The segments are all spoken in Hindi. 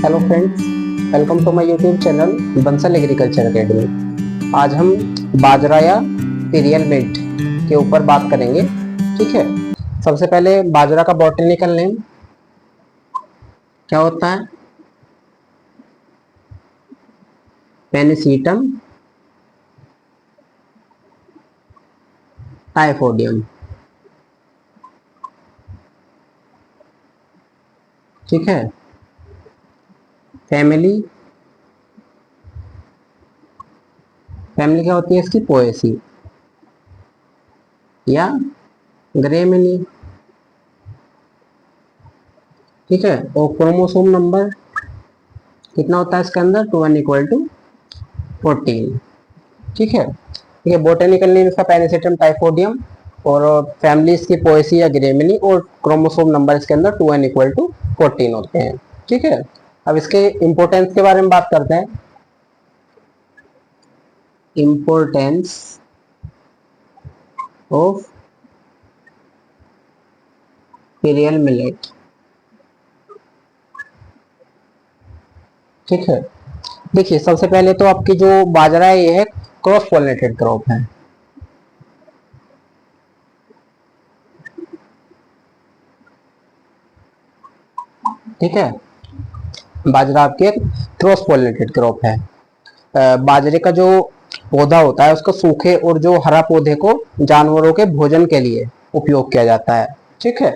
Hello friends, welcome to my YouTube channel Bansal Agriculture Academy. आज हम बाजरा या सीरियल मिल्ट के ऊपर बात करेंगे। ठीक है, सबसे पहले बाजरा का बॉटनिकल नेम क्या होता है? पेनिसिटम टाइफोडियम। ठीक है, फैमिली फैमिली क्या होती है इसकी? पोएसी या ग्रेमिनी। ठीक है, और क्रोमोसोम नंबर कितना होता है इसके अंदर? 2n = 14। ठीक है, बोटेनिकल नेम इसका पेनिसिटम टाइफोडियम और फैमिली इसकी पोएसी या ग्रेमिनी और क्रोमोसोम नंबर इसके अंदर 2n = 14 होते हैं। ठीक है, अब इसके इंपोर्टेंस के बारे में बात करते हैं। Importance of serial millet. ठीक है, देखिए सबसे पहले तो आपकी जो बाजरा है ये है क्रॉस पॉलिनेटेड क्रॉप है। ठीक है, बाजरा आपके क्रॉस पॉलिनेटेड क्रॉप है। बाजरे का जो पौधा होता है उसको सूखे और जो हरा पौधे को जानवरों के भोजन के लिए उपयोग किया जाता है। ठीक है,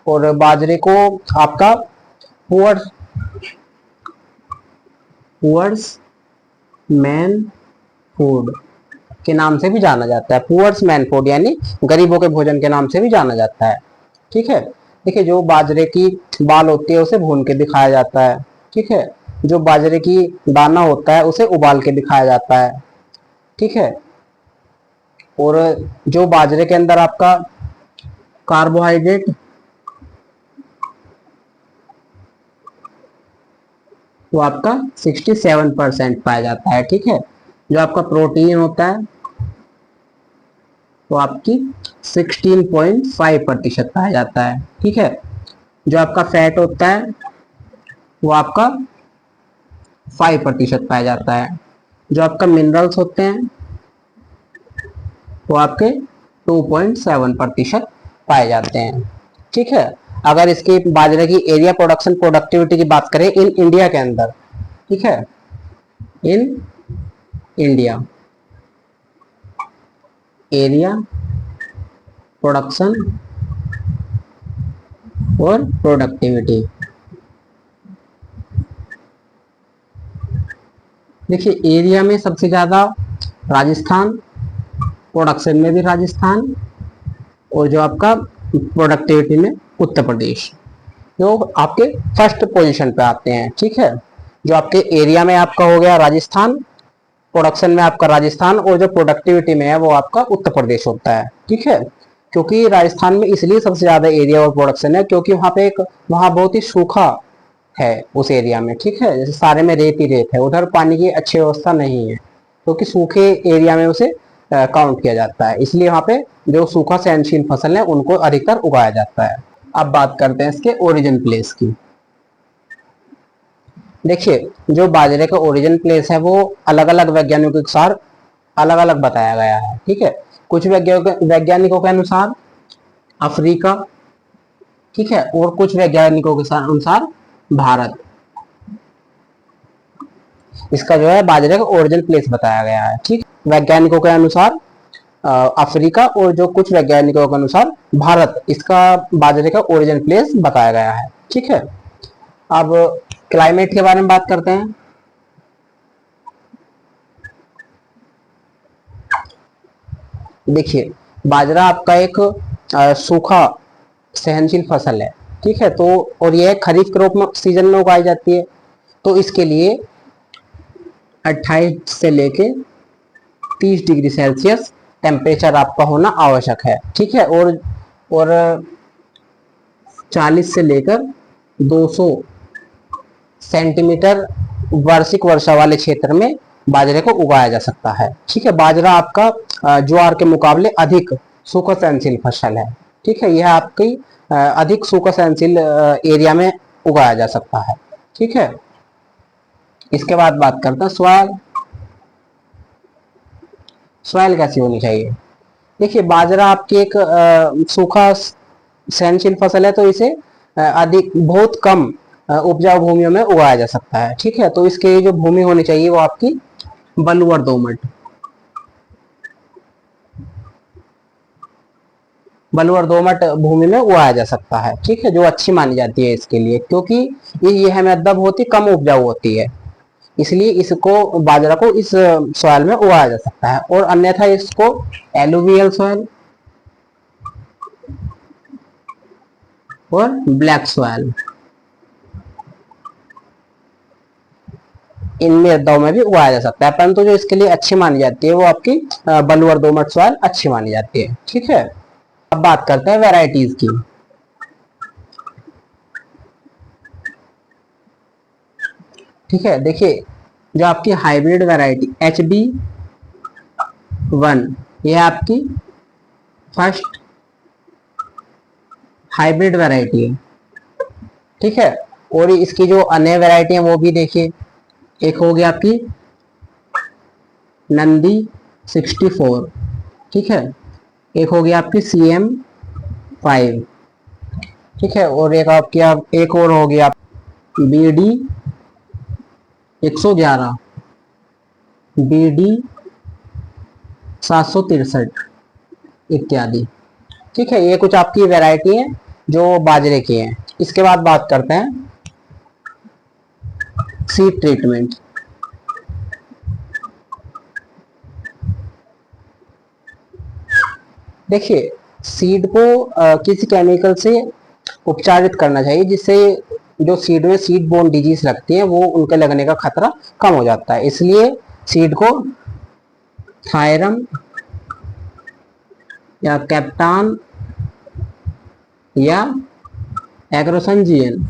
और बाजरे को आपका पुअर्स मैन फूड के नाम से भी जाना जाता है। पुअर्स मैन फूड यानी गरीबों के भोजन के नाम से भी जाना जाता है। ठीक है, देखिए जो बाजरे की बाल होती है उसे भून के दिखाया जाता है। ठीक है, जो बाजरे की दाना होता है उसे उबाल के दिखाया जाता है। ठीक है, और जो बाजरे के अंदर आपका कार्बोहाइड्रेट वो आपका 67% पाया जाता है। ठीक है, जो आपका प्रोटीन होता है वो आपकी 16.5% पाया जाता है। ठीक है, जो आपका फैट होता है वो आपका 5% पाया जाता है। जो आपका मिनरल्स होते हैं वो आपके 2.7% पाए जाते हैं। ठीक है, अगर इसकी बाजरे की एरिया प्रोडक्शन प्रोडक्टिविटी की बात करें इन इंडिया के अंदर, ठीक है, इन इंडिया एरिया प्रोडक्शन और प्रोडक्टिविटी, देखिए एरिया में सबसे ज्यादा राजस्थान, प्रोडक्शन में भी राजस्थान और जो आपका प्रोडक्टिविटी में उत्तर प्रदेश जो आपके फर्स्ट पोजीशन पे आते हैं। ठीक है, जो आपके एरिया में आपका हो गया राजस्थान, प्रोडक्शन में आपका राजस्थान और जो प्रोडक्टिविटी में है वो आपका उत्तर प्रदेश होता है। ठीक है, क्योंकि राजस्थान में इसलिए सबसे ज्यादा एरिया और प्रोडक्शन है क्योंकि वहाँ बहुत ही सूखा है उस एरिया में। ठीक है, जैसे सारे में रेत ही रेत है, उधर पानी की अच्छी व्यवस्था नहीं है क्योंकि सूखे एरिया में उसे काउंट किया जाता है, इसलिए वहाँ पे जो सूखा सहनशील फसल है उनको अधिकतर उगाया जाता है। अब बात करते हैं इसके ओरिजिन प्लेस की। देखिए जो बाजरे का ओरिजिन प्लेस है वो अलग अलग वैज्ञानिकों के अनुसार अलग अलग बताया गया है। ठीक है, कुछ वैज्ञानिकों के अनुसार अफ्रीका, ठीक है, और कुछ वैज्ञानिकों के अनुसार भारत, इसका जो है बाजरे का ओरिजिन प्लेस बताया गया है। ठीक, वैज्ञानिकों के अनुसार अफ्रीका और जो कुछ वैज्ञानिकों के अनुसार भारत, इसका बाजरे का ओरिजिन प्लेस बताया गया है। ठीक है, अब क्लाइमेट के बारे में बात करते हैं। देखिए बाजरा आपका एक सूखा सहनशील फसल है। ठीक है, तो और यह खरीफ क्रॉप सीजन में उगाई जाती है, तो इसके लिए 28 से लेके 30 डिग्री सेल्सियस टेम्परेचर आपका होना आवश्यक है। ठीक है, और 40 से लेकर 200 सेंटीमीटर वार्षिक वर्षा वाले क्षेत्र में बाजरे को उगाया जा सकता है। ठीक है, बाजरा आपका ज्वार के मुकाबले अधिक सूखा सहनशील फसल है। ठीक है, यह आपकी अधिक सूखा सहनशील एरिया में उगाया जा सकता है। ठीक है, इसके बाद बात करते हैं सॉइल। सॉइल कैसी होनी चाहिए? देखिए बाजरा आपकी एक सूखा सहनशील फसल है, तो इसे अधिक बहुत कम उपजाऊ भूमियों में उगाया जा सकता है। ठीक है, तो इसके जो भूमि होनी चाहिए वो आपकी बलुआ दोमट, बलुआ दोमट भूमि में उगाया जा सकता है। ठीक है, जो अच्छी मानी जाती है इसके लिए, क्योंकि ये मतलब होती कम उपजाऊ होती है, इसलिए इसको बाजरा को इस सॉइल में उगाया जा सकता है। और अन्यथा इसको एलुवियल सॉइल और ब्लैक सॉइल, इन मृदाओं में भी उगाया जा सकता है, परंतु जो इसके लिए अच्छी मानी जाती है वो आपकी बलुआ दोमट सॉइल अच्छी मानी जाती है। ठीक है, अब बात करते हैं वैरायटीज की। ठीक है, देखिए जो आपकी हाइब्रिड वैरायटी HB1, ये आपकी फर्स्ट हाइब्रिड वैरायटी है। ठीक है, और इसकी जो अन्य वैरायटी है वो भी देखिए, एक होगी आपकी नंदी 64। ठीक है, एक होगी आपकी CM5। ठीक है, और एक आपकी एक और होगी आप BD 111, BD 763 इत्यादि। ठीक है, ये कुछ आपकी वैरायटी है जो बाजरे की हैं। इसके बाद बात करते हैं सीड ट्रीटमेंट। देखिए सीड को किसी केमिकल से उपचारित करना चाहिए, जिससे जो सीड में सीड बोर्न डिजीज लगती हैं वो उनके लगने का खतरा कम हो जाता है। इसलिए सीड को थायरम या कैप्टान या एग्रोसनजियन,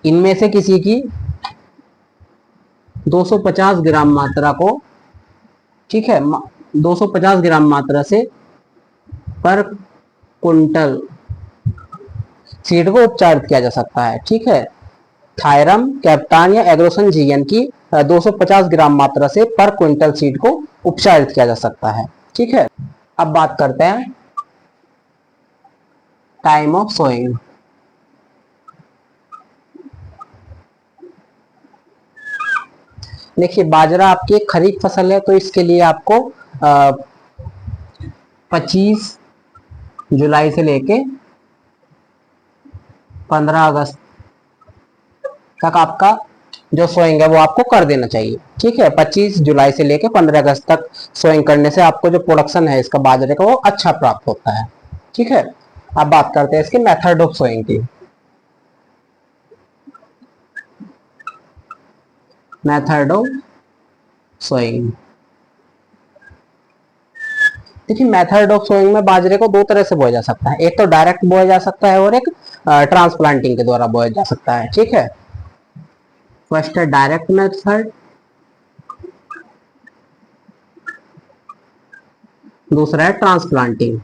इनमें से किसी की 250 ग्राम मात्रा को, ठीक है, 250 ग्राम मात्रा से पर कुंटल सीड को उपचारित किया जा सकता है। ठीक है, थायरम, कैप्टान या एग्रोसनजियन की 250 ग्राम मात्रा से पर क्विंटल सीड को उपचारित किया जा सकता है। ठीक है, अब बात करते हैं टाइम ऑफ सोइंग। देखिए बाजरा आपकी एक खरीफ फसल है, तो इसके लिए आपको 25 जुलाई से लेके 15 अगस्त तक आपका जो सोइंग है वो आपको कर देना चाहिए। ठीक है, 25 जुलाई से लेके 15 अगस्त तक सोइंग करने से आपको जो प्रोडक्शन है इसका बाजरे का वो अच्छा प्राप्त होता है। ठीक है, अब बात करते हैं इसके मेथड ऑफ सोइंग की। मेथड ऑफ सोइंग, देखिए मेथड ऑफ सोइंग में बाजरे को दो तरह से बोया जा सकता है, एक तो डायरेक्ट बोया जा सकता है और एक ट्रांसप्लांटिंग के द्वारा बोया जा सकता है। ठीक है, फर्स्ट है डायरेक्ट मेथड, दूसरा है ट्रांसप्लांटिंग।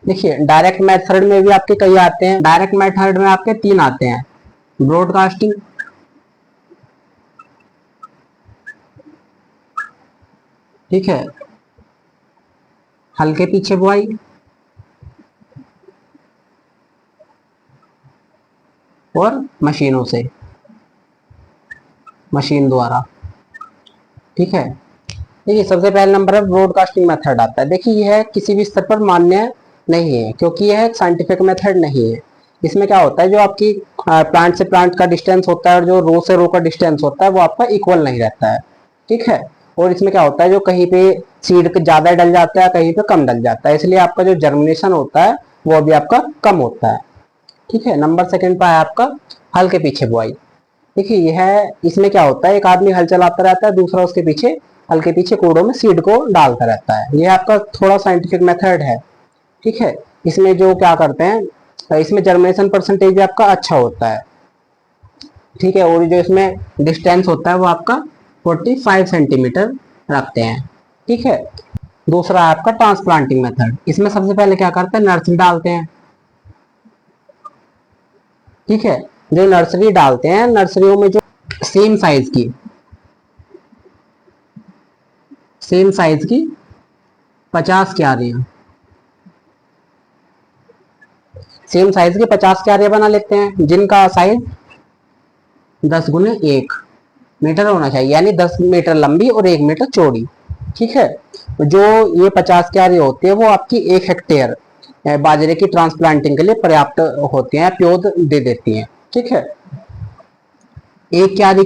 देखिए डायरेक्ट मेथड में भी आपके कई आते हैं। डायरेक्ट मेथड में आपके 3 आते हैं, ब्रॉडकास्टिंग, ठीक है, हल्के पीछे बुआई और मशीनों से, मशीन द्वारा। ठीक है, देखिए सबसे पहले नंबर पर ब्रॉडकास्टिंग मेथड आता है। देखिए यह किसी भी स्तर पर मान्य नहीं है, क्योंकि यह एक साइंटिफिक मेथड नहीं है। इसमें क्या होता है, जो आपकी प्लांट से प्लांट का डिस्टेंस होता है और जो रो से रो का डिस्टेंस होता है वो आपका इक्वल नहीं रहता है। ठीक है, और इसमें क्या होता है, जो कहीं पे सीड ज्यादा डल जाता है, कहीं पे कम डल जाता है, इसलिए आपका जो जर्मिनेशन होता है वो भी आपका कम होता है। ठीक है, नंबर सेकंड पर है आपका हल्के पीछे बुआई। देखिए यह इसमें क्या होता है, एक आदमी हल चलाता रहता है, दूसरा उसके पीछे हल्के पीछे कूड़ों में सीड को डालता रहता है। यह आपका थोड़ा साइंटिफिक मेथड है। ठीक है, इसमें जो क्या करते हैं, इसमें जर्मिनेशन परसेंटेज भी आपका अच्छा होता है। ठीक है, और जो इसमें डिस्टेंस होता है वो आपका 45 सेंटीमीटर रखते हैं। ठीक है, दूसरा है आपका ट्रांसप्लांटिंग मेथड। इसमें सबसे पहले क्या करते हैं, नर्सरी डालते हैं। ठीक है, जो नर्सरी डालते हैं, नर्सरियों में जो सेम साइज की सेम साइज की 50 क्यारियां, सेम साइज की 50 क्यारियां बना लेते हैं, जिनका साइज 10 × 1 मीटर होना चाहिए, यानी 10 मीटर लंबी और 1 मीटर चौड़ी। ठीक है, जो ये 50 क्यारी होती है वो आपकी 1 हेक्टेयर बाजरे की ट्रांसप्लांटिंग के लिए पर्याप्त होती हैं, प्योद दे देती हैं। ठीक है, एक क्यारी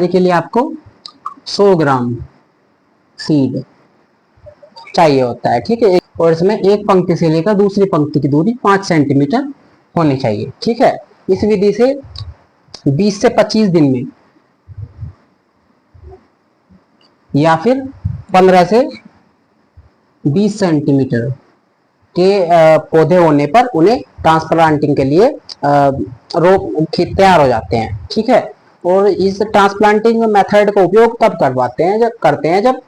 के लिए आपको 100 ग्राम सीड चाहिए होता है। ठीक है, और इसमें एक पंक्ति से लेकर दूसरी पंक्ति की दूरी 5 सेंटीमीटर होनी चाहिए। ठीक है, इस विधि से 20 से 25 दिन में या फिर 15 से 20 सेंटीमीटर के पौधे होने पर उन्हें ट्रांसप्लांटिंग के लिए रोप खेत तैयार हो जाते हैं। ठीक है, और इस ट्रांसप्लांटिंग मेथड का उपयोग तब करते हैं जब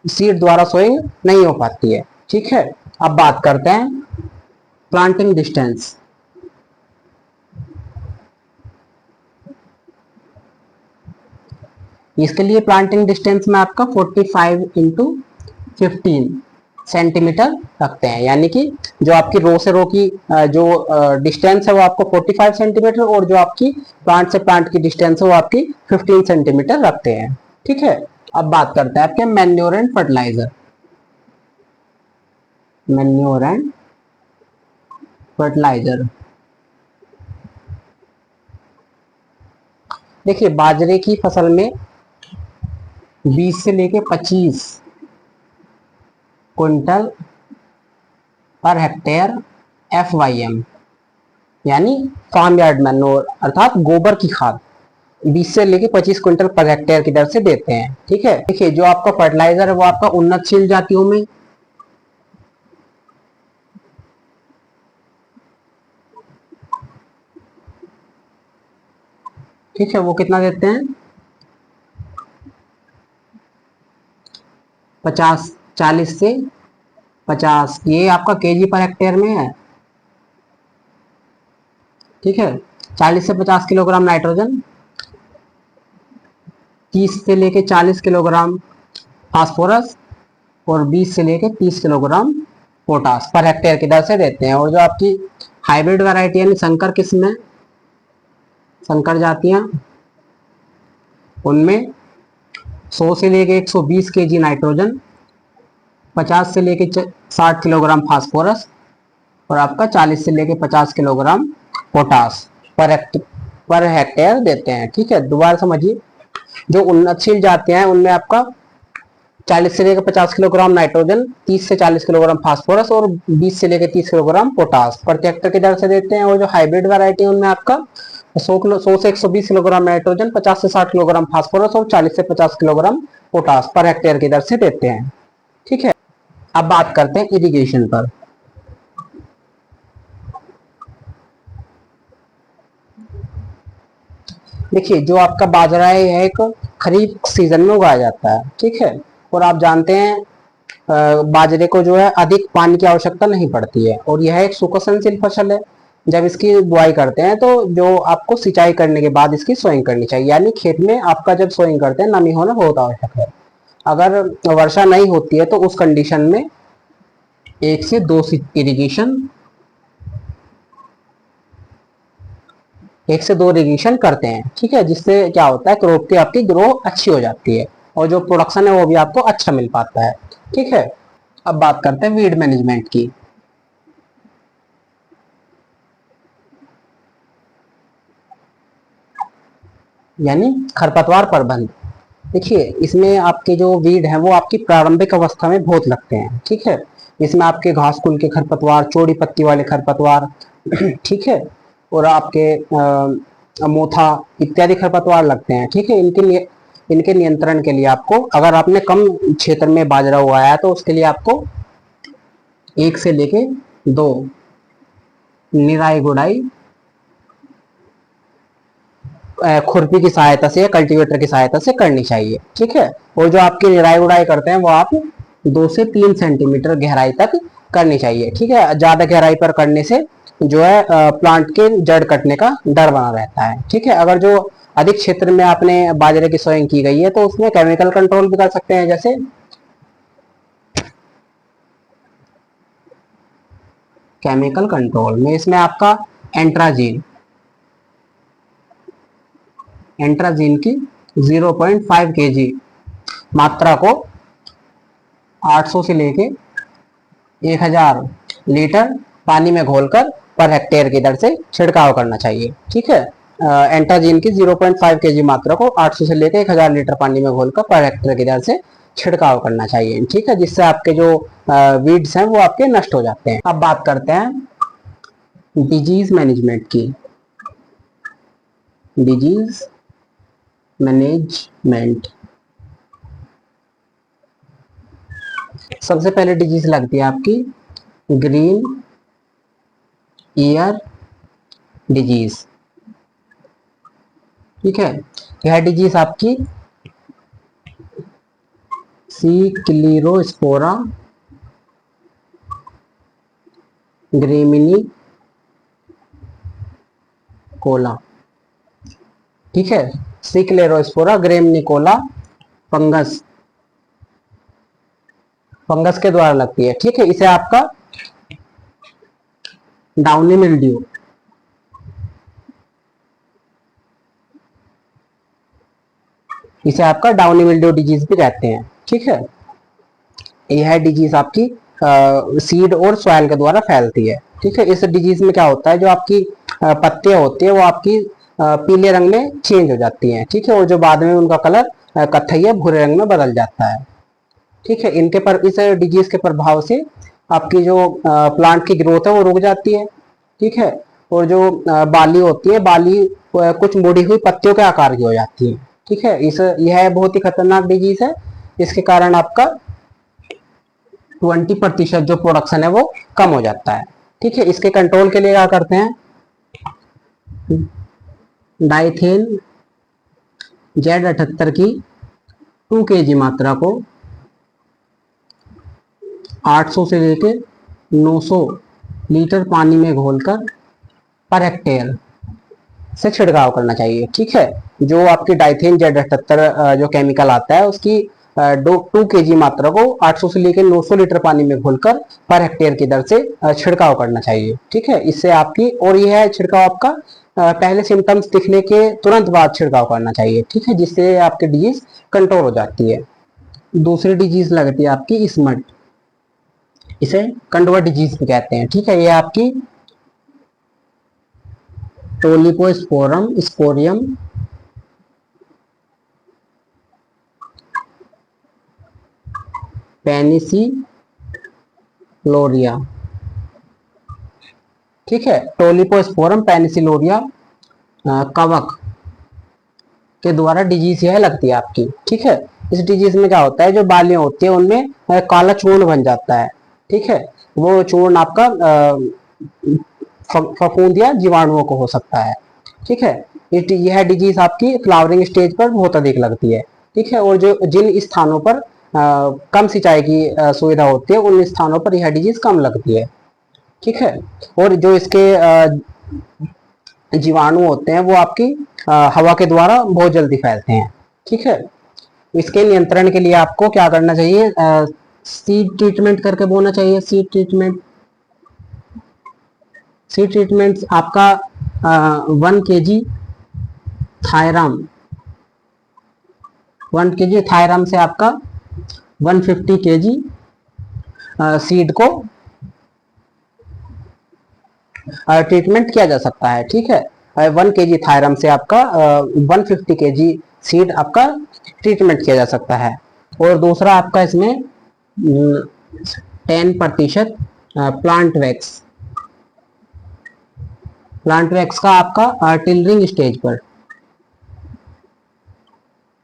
सीड द्वारा सोइंग नहीं हो पाती है। ठीक है, अब बात करते हैं प्लांटिंग डिस्टेंस। इसके लिए प्लांटिंग डिस्टेंस में आपका 45 × 15 सेंटीमीटर रखते हैं, यानी कि जो आपकी रो से रो की जो डिस्टेंस है वो आपको 45 सेंटीमीटर, और जो आपकी प्लांट से प्लांट की डिस्टेंस है वो आपकी 15 सेंटीमीटर रखते हैं। ठीक है, अब बात करते हैं आपके manure and fertiliser. Manure and fertiliser, देखिए बाजरे की फसल में 20 से लेके 25 क्विंटल पर हेक्टेयर FYM यानी फार्म यार्ड मैन्योर अर्थात गोबर की खाद 20 से लेके 25 क्विंटल पर हेक्टेयर की दर से देते हैं। ठीक है, देखिए जो आपका फर्टिलाइजर है वो आपका उन्नतशील जातियों में ठीक है वो कितना देते हैं, 40 से 50, ये आपका केजी पर हेक्टेयर में है। ठीक है, 40 से 50 किलोग्राम नाइट्रोजन, 30 से लेके 40 किलोग्राम फास्फोरस और 20 से लेके 30 किलोग्राम पोटास पर हेक्टेयर की दर से देते हैं। और जो आपकी हाइब्रिड वैरायटी यानी संकर किस्म है, संकर जातियां, उनमें 100 से लेके 120 केजी नाइट्रोजन, 50 से लेके 60 किलोग्राम फास्फोरस और आपका 40 से लेके 50 किलोग्राम पोटास पर हेक्टेयर देते हैं। ठीक है, दोबारा समझिए, जो उन्नतशील जातियां हैं उनमें आपका 40 से लेकर 50 किलोग्राम नाइट्रोजन, 30 से 40 किलोग्राम फास्फोरस और 20 से लेकर 30 किलोग्राम पोटास प्रति हेक्टेयर की दर से देते हैं। और जो हाइब्रिड वैरायटी है उनमें आपका 100 से 120 किलोग्राम नाइट्रोजन, 50 से 60 किलोग्राम फास्फोरस और 40 से 50 किलोग्राम पोटास पर हेक्टेयर की दर से देते हैं। ठीक है, अब बात करते हैं इरिगेशन पर। देखिए जो आपका बाजरा है यह एक खरीफ सीजन में उगाया जाता है। ठीक है, और आप जानते हैं बाजरे को जो है अधिक पानी की आवश्यकता नहीं पड़ती है, और यह एक सुखसनशील फसल है। जब इसकी बुआई करते हैं तो जो आपको सिंचाई करने के बाद इसकी सोइंग करनी चाहिए, यानी खेत में आपका जब सोइंग करते हैं नमी होना बहुत आवश्यक है। अगर वर्षा नहीं होती है तो उस कंडीशन में 1 से 2 इरिगेशन 1 से 2 इरिगेशन करते हैं। ठीक है, जिससे क्या होता है, क्रॉप की आपकी ग्रो अच्छी हो जाती है और जो प्रोडक्शन है वो भी आपको अच्छा मिल पाता है। ठीक है, अब बात करते हैं वीड मैनेजमेंट की। यानी खरपतवार प्रबंध। देखिए इसमें आपके जो वीड है वो आपकी प्रारंभिक अवस्था में बहुत लगते हैं। ठीक है, इसमें आपके घास कुल के खरपतवार, चौड़ी पत्ती वाले खरपतवार ठीक है, और आपके मोथा इत्यादि खरपतवार लगते हैं। ठीक है, इनके नियंत्रण के लिए आपको, अगर आपने कम क्षेत्र में बाजरा उगाया है तो उसके लिए आपको 1 से लेके 2 निराई गुड़ाई खुरपी की सहायता से या कल्टीवेटर की सहायता से करनी चाहिए। ठीक है, और जो आपकी निराई उड़ाई करते हैं वो आप 2 से 3 सेंटीमीटर गहराई तक करनी चाहिए। ठीक है, ज्यादा गहराई पर करने से जो है प्लांट के जड़ कटने का डर बना रहता है। ठीक है, अगर जो अधिक क्षेत्र में आपने बाजरे की सोइंग की गई है तो उसमें केमिकल कंट्रोल भी कर सकते हैं, जैसे केमिकल कंट्रोल में इसमें आपका एंट्राजीन एंट्राजीन की 0.5 kg मात्रा को 800 से लेके 1000 लीटर पानी में घोलकर पर हेक्टेयर की दर से छिड़काव करना चाहिए। ठीक है, एंट्राजीन की 0.5 kg मात्रा को 800 से लेकर 1000 लीटर पानी में घोलकर पर हेक्टेयर की दर से छिड़काव करना चाहिए। ठीक है, जिससे आपके जो वीड्स हैं वो आपके नष्ट हो जाते हैं। अब बात करते हैं डिजीज मैनेजमेंट की। डिजीज मैनेजमेंट, सबसे पहले डिजीज लगती है आपकी ग्रीन ईयर डिजीज। ठीक है, यह डिजीज आपकी सिक्लेरोस्पोरा ग्रेमिनी कोला। ठीक है, सिक्लेरोस्पोरा ग्रेमिनिकोला फंगस के द्वारा लगती है। ठीक है, इसे आपका डाउनी मिल्ड्यू डिजीज भी कहते हैं। ठीक है, यह डिजीज आपकी सीड और सॉइल के द्वारा फैलती है। ठीक है, इस डिजीज में क्या होता है, जो आपकी पत्तियां होती है वो आपकी पीले रंग में चेंज हो जाती हैं। ठीक है, और जो बाद में उनका कलर कत्थई या भूरे रंग में बदल जाता है। ठीक है, इस डिजीज के प्रभाव से आपकी जो प्लांट की ग्रोथ है वो रुक जाती है। ठीक है, और जो बाली होती है, बाली कुछ मुड़ी हुई पत्तियों के आकार की हो जाती है। ठीक है, यह बहुत ही खतरनाक डिजीज है। इसके कारण आपका 20% जो प्रोडक्शन है वो कम हो जाता है। ठीक है, इसके कंट्रोल के लिए क्या करते हैं, डाइथेन Z78 की 2 kg मात्रा को 800 से लेकर 900 लीटर पानी में घोलकर पर हेक्टेयर से छिड़काव करना चाहिए। ठीक है, जो आपकी डाइथेन Z78 जो केमिकल आता है उसकी 2 kg मात्रा को 800 से लेकर 900 लीटर पानी में घोलकर पर हेक्टेयर की दर से छिड़काव करना चाहिए। ठीक है, इससे आपकी, और यह छिड़काव आपका पहले सिम्टम्स दिखने के तुरंत बाद छिड़काव करना चाहिए। ठीक है, जिससे आपकी डिजीज कंट्रोल हो जाती है। दूसरी डिजीज लगती है आपकी स्मट, इसे कंडवा डिजीज भी कहते हैं। ठीक है, ये आपकी टोलिपोस्पोरम स्पोरियम पेनिसिलोरिया। ठीक है, टोलिपोस्पोरम पेनिसिलोरिया कवक के द्वारा डिजीज यह लगती है आपकी। ठीक है, इस डिजीज में क्या होता है, जो बालियां होती है उनमें काला चूर्ण बन जाता है। ठीक है, वो चूर्ण आपका फफूंद या जीवाणुओं को हो सकता है। ठीक है, यह डिजीज आपकी फ्लावरिंग स्टेज पर बहुत अधिक लगती है। ठीक है, और जो जिन स्थानों पर कम सिंचाई की सुविधा होती है उन स्थानों पर यह डिजीज कम लगती है। ठीक है, और जो इसके जीवाणु होते हैं वो आपकी हवा के द्वारा बहुत जल्दी फैलते हैं। ठीक है, इसके नियंत्रण के लिए आपको क्या करना चाहिए, सीड ट्रीटमेंट करके बोना चाहिए। सीड ट्रीटमेंट आपका 1 kg थायराम से आपका 150 kg सीड को ट्रीटमेंट किया जा सकता है। ठीक है, 1 kg थायराम से आपका 150 kg सीड आपका ट्रीटमेंट किया जा सकता है। और दूसरा आपका इसमें 10% प्लांट वैक्स का आपका टिलरिंग स्टेज पर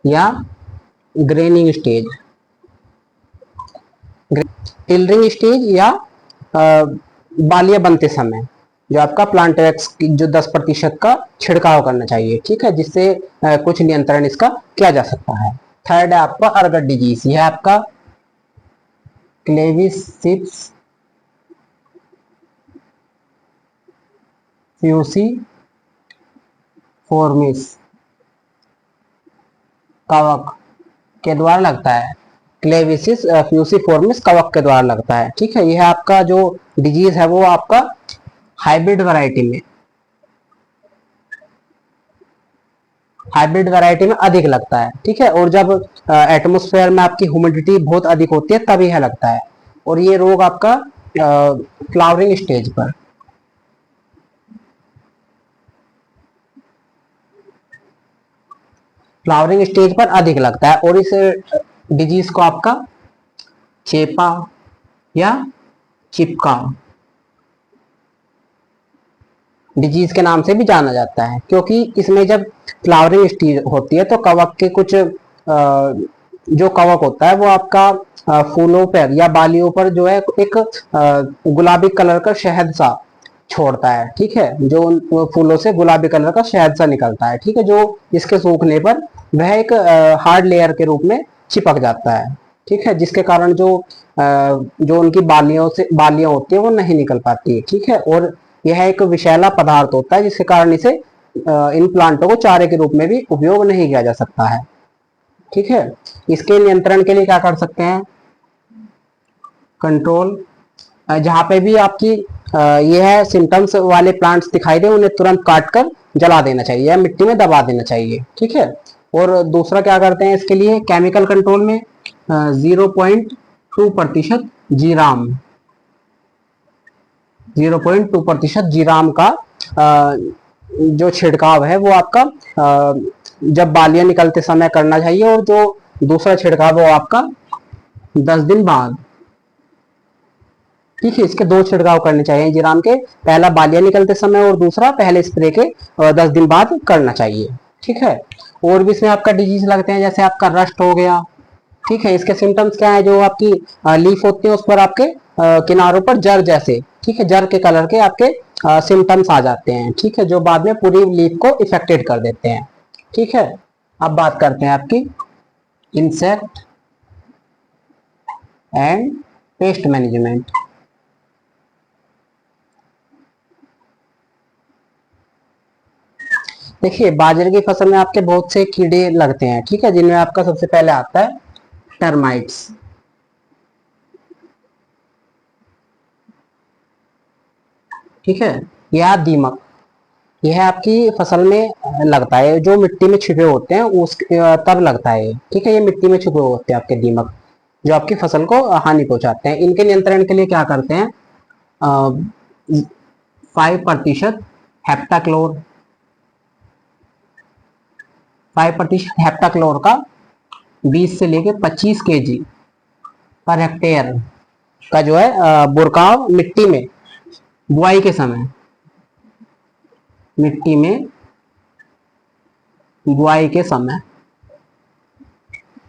या ग्रेनिंग स्टेज, टिलरिंग स्टेज या बालियां बनते समय जो आपका प्लांटेक्स जो 10% का छिड़काव करना चाहिए, ठीक है, जिससे कुछ नियंत्रण इसका किया जा सकता है। थर्ड है आपका अर्गट डिजीज, यह आपका क्लेविसिप्स फ्यूसिफॉर्मिस कवक के द्वारा लगता है। क्लेविसिस फ्यूसिफॉर्मिस कवक के द्वारा लगता है, ठीक है। यह आपका जो डिजीज है वो आपका हाइब्रिड वैरायटी में अधिक लगता है, ठीक है। और जब एटमॉस्फेयर में आपकी ह्यूमिडिटी बहुत अधिक होती है तब यह लगता है। और ये रोग आपका फ्लावरिंग स्टेज पर, अधिक लगता है। और इस डिजीज को आपका चेपा या चिपका डिजीज के नाम से भी जाना जाता है, क्योंकि इसमें जब फ्लावरिंग स्टेज होती है तो कवक के कुछ जो कवक होता है वो आपका फूलों पर या बालियों पर जो है एक गुलाबी कलर का शहद सा छोड़ता है, ठीक है। जो उन फूलों से गुलाबी कलर का शहद सा निकलता है, ठीक है, जो इसके सूखने पर वह एक हार्ड लेयर के रूप में चिपक जाता है, ठीक है, जिसके कारण जो उनकी बालियां होती है वो नहीं निकल पाती है, ठीक है। और यह एक विषैला पदार्थ होता है जिसके कारण इसे इन प्लांटों को चारे के रूप में भी उपयोग नहीं किया जा सकता है, ठीक है। इसके नियंत्रण के लिए क्या कर सकते हैं, कंट्रोल, जहां पे भी आपकी यह सिम्टम्स वाले प्लांट्स दिखाई दे उन्हें तुरंत काट कर जला देना चाहिए या मिट्टी में दबा देना चाहिए, ठीक है। और दूसरा क्या करते हैं इसके लिए, केमिकल कंट्रोल में 0.2% जीराम 0.2% जीराम का जो छिड़काव है वो आपका जब बालियां निकलते समय करना चाहिए। और जो दूसरा छिड़काव वो आपका 10 दिन बाद, ठीक है। इसके 2 छिड़काव करने चाहिए जीराम के, पहला बालियां निकलते समय और दूसरा पहले स्प्रे के 10 दिन बाद करना चाहिए, ठीक है। और भी इसमें आपका डिजीज लगते हैं, जैसे आपका रस्ट हो गया, ठीक है। इसके सिम्टम्स क्या है, जो आपकी लीफ होती है उस पर आपके किनारों पर जर जैसे, ठीक है, जर के कलर के आपके सिम्टम्स आ जाते हैं, ठीक है, जो बाद में पूरी लीफ को इफेक्टेड कर देते हैं, ठीक है। अब बात करते हैं आपकी इंसेक्ट एंड पेस्ट मैनेजमेंट। देखिए, बाजरे की फसल में आपके बहुत से कीड़े लगते हैं, ठीक है, जिनमें आपका सबसे पहले आता है टर्माइट्स, ठीक है, या दीमक। यह आपकी फसल में लगता है, जो मिट्टी में छिपे होते हैं उस तब लगता है, ठीक है। ये मिट्टी में छिपे होते हैं आपके दीमक, जो आपकी फसल को हानि पहुंचाते हैं। इनके नियंत्रण के लिए क्या करते हैं, 5% हेप्टाक्लोर 5% हेप्टाक्लोर का 20 से लेके 25 kg पर हेक्टेयर का जो है बुरकाव मिट्टी में बुआई के समय, मिट्टी में बुआई के समय,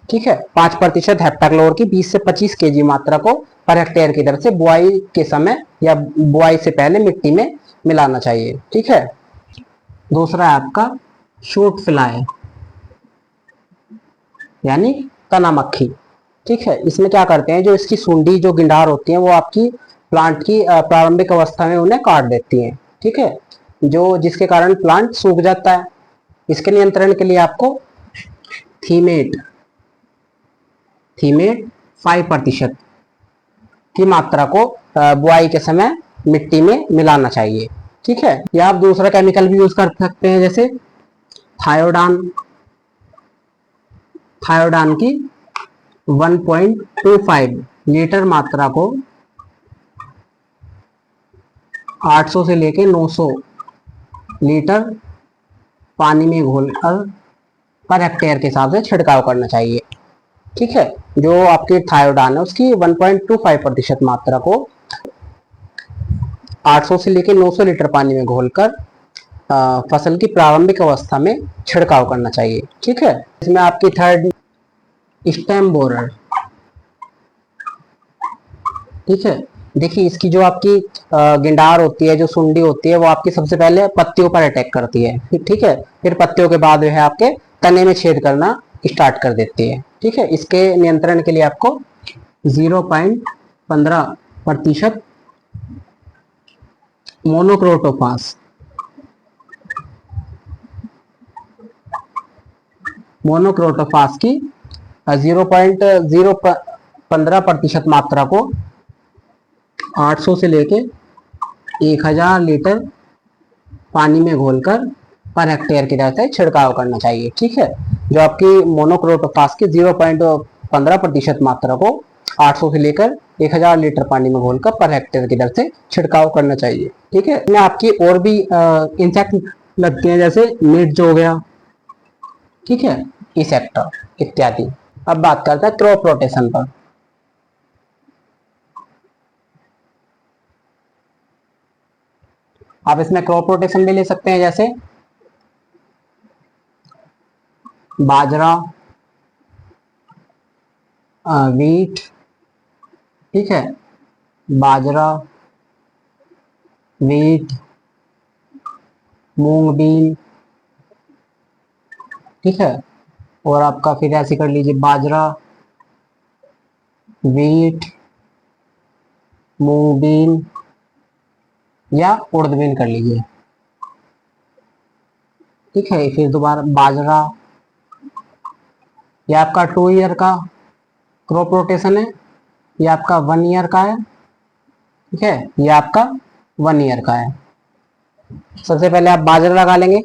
ठीक है। 5% हेप्टाक्लोर की 20 से 25 kg मात्रा को पर हेक्टेयर की दर से बुआई के समय या बुआई से पहले मिट्टी में मिलाना चाहिए, ठीक है। दूसरा है आपका शूट फ्लाई यानी तना मक्खी, ठीक है। इसमें क्या करते हैं, जो इसकी सूंडी जो गिंडार होती है वो आपकी प्लांट की प्रारंभिक अवस्था में उन्हें काट देती हैं, ठीक है, जो जिसके कारण प्लांट सूख जाता है। इसके नियंत्रण के लिए आपको थीमेट 5% की मात्रा को बुआई के समय मिट्टी में मिलाना चाहिए, ठीक है। या आप दूसरा केमिकल भी यूज कर सकते हैं, जैसे थायोडान की 1.25 लीटर मात्रा को 800 से लेके 900 लीटर पानी में घोलकर पर हेक्टेयर के हिसाब से छिड़काव करना चाहिए, ठीक है। जो आपकी थायोडान है उसकी 1.25% मात्रा को 800 से लेके 900 लीटर पानी में घोलकर फसल की प्रारंभिक अवस्था में छिड़काव करना चाहिए, ठीक है। इसमें आपकी थर्ड स्टेम बोरर, ठीक है। देखिए इसकी जो आपकी गिंडार होती है, जो सुंडी होती है, वो आपकी सबसे पहले पत्तियों पर अटैक करती है, ठीक है। फिर पत्तियों के बाद जो है आपके तने में छेद करना स्टार्ट कर देती है, ठीक है। इसके नियंत्रण के लिए आपको 0.15% मोनोक्रोटोफास की 0.015% मात्रा को 800 से लेके 1000 लीटर पानी में घोलकर पर हेक्टेयर की दर से छिड़काव करना चाहिए, ठीक है। जो आपकी मोनोक्रोटोफास की 0.15% मात्रा को 800 से लेकर 1000 लीटर पानी में घोलकर पर हेक्टेयर की दर से छिड़काव करना चाहिए, ठीक है। इसमें आपकी और भी इंसेक्ट लगते हैं, जैसे मिर्च हो गया, ठीक है, इंसेक्टर इत्यादि। अब बात करते हैं क्रॉप रोटेशन पर। आप इसमें क्रॉप रोटेशन भी ले सकते हैं, जैसे बाजरा, वीट, ठीक है, बाजरा, वीट, मूंग बीन, ठीक है। और आपका फिर ऐसे कर लीजिए बाजरा, वीट, मूंग बीन या उड़द बीन कर लीजिए, ठीक है। फिर दोबारा बाजरा, ये आपका 2 ईयर का क्रॉप रोटेशन है, ये आपका 1 ईयर का है, ठीक है, ये आपका 1 ईयर का है। सबसे पहले आप बाजरा लगा लेंगे,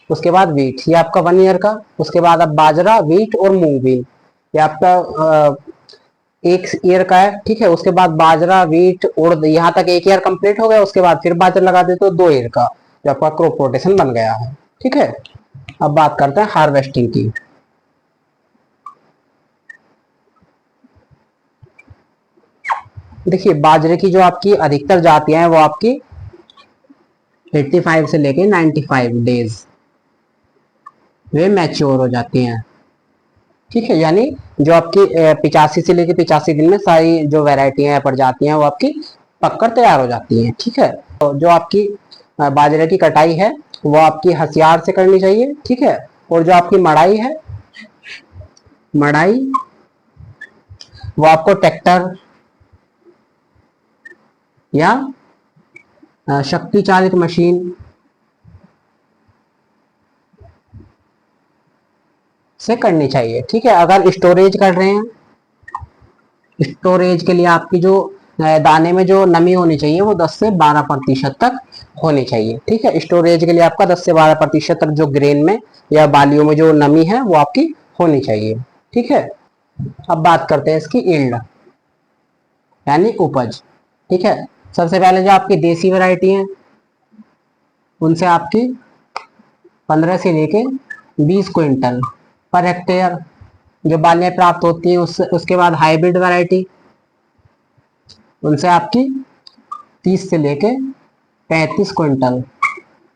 उसके बाद वीट, ये आपका 1 ईयर का, उसके बाद आप बाजरा, वीट और मूंग बीन, ये आपका 1 ईयर का है, ठीक है। उसके बाद बाजरा, वीट, उड़द, यहाँ तक 1 ईयर कंप्लीट हो गया। उसके बाद फिर बाजरा लगा दे तो 2 ईयर का जो आपका क्रॉप रोटेशन बन गया है, ठीक है। अब बात करते हैं हार्वेस्टिंग की। देखिए बाजरे की जो आपकी अधिकतर जातियां हैं वो आपकी 85 से लेके 95 डेज वे मैच्योर हो जाती हैं, ठीक है। यानी जो आपकी 85 से लेके 85 दिन में सारी जो वैरायटियां हैं, प्रजातियां हैं, वो आपकी पककर तैयार हो जाती हैं, ठीक है। तो जो आपकी बाजरे की कटाई है वो आपकी हथियार से करनी चाहिए, ठीक है। और जो आपकी मड़ाई है, मड़ाई वो आपको ट्रैक्टर या शक्ति चालित मशीन से करनी चाहिए, ठीक है। अगर स्टोरेज कर रहे हैं, स्टोरेज के लिए आपकी जो दाने में जो नमी होनी चाहिए वो 10 से 12% तक होनी चाहिए, ठीक है। स्टोरेज के लिए आपका 10 से 12% तक जो ग्रेन में या बालियों में जो नमी है वो आपकी होनी चाहिए, ठीक है। अब बात करते हैं इसकी यील्ड यानी उपज, ठीक है। सबसे पहले जो आपकी देसी वैरायटी है उनसे आपकी 15 से लेके 20 क्विंटल पर हेक्टेयर जो बालियां प्राप्त होती है। उसके बाद हाइब्रिड वैरायटी, उनसे आपकी 30 से लेके 35 क्विंटल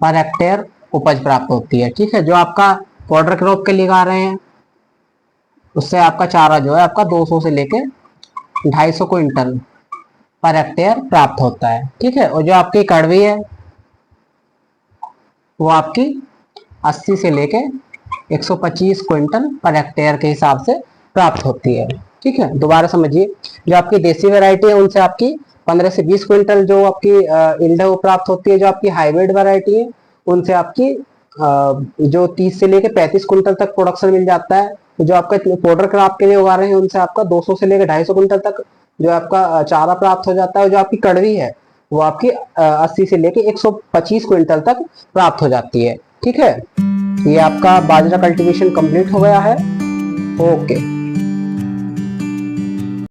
पर हेक्टेयर उपज प्राप्त होती है, ठीक है। जो आपका फॉडर क्रॉप के लिए लगा रहे हैं उससे आपका चारा जो है आपका 200 से लेके 250 क्विंटल पर हेक्टेयर प्राप्त होता है, ठीक है। और जो आपकी कड़वी है वो आपकी 80 से लेके 125 क्विंटल पर हेक्टेयर के हिसाब से प्राप्त होती है, ठीक है। दोबारा समझिए, जो आपकी देसी वैरायटी है उनसे आपकी 15 से 20 क्विंटल जो आपकी यील्ड है वो प्राप्त होती है। जो आपकी हाइब्रिड वैरायटी है उनसे आपकी जो 30 से लेके 35 क्विंटल तक प्रोडक्शन मिल जाता है। जो आपका पाउडर क्रॉप के लिए उगा रहे हैं उनसे आपका 200 से लेकर 250 क्विंटल तक जो आपका चारा प्राप्त हो जाता है। जो आपकी कड़वी है वो आपकी 80 से लेके 125 क्विंटल तक प्राप्त हो जाती है, ठीक है। ये आपका बाजरा कल्टीवेशन कंप्लीट हो गया है। ओके।